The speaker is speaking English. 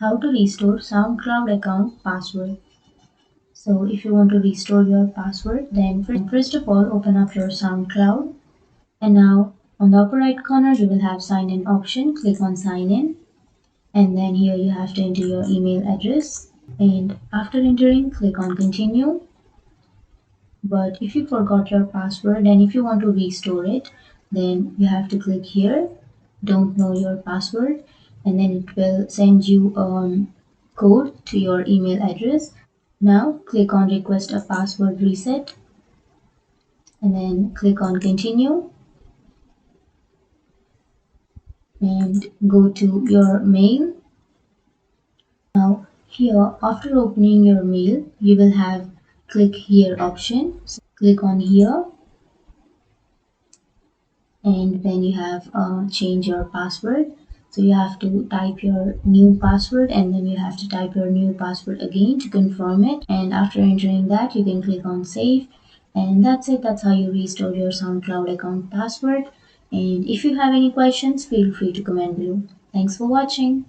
How to restore SoundCloud account password. So if you want to restore your password, then first of all open up your SoundCloud, and now on the upper right corner you will have sign in option. Click on sign in, and then here you have to enter your email address, and after entering click on continue. But if you forgot your password and if you want to restore it, then you have to click here, don't know your password, and then it will send you a code to your email address. Now click on request a password reset, and then click on continue, and go to your mail. Now here, after opening your mail, you will have click here option. So click on here, and then you have change your password. So you have to type your new password, and then you have to type your new password again to confirm it. And after entering that, you can click on save, and that's it. That's how you restore your SoundCloud account password. And if you have any questions, feel free to comment below. Thanks for watching.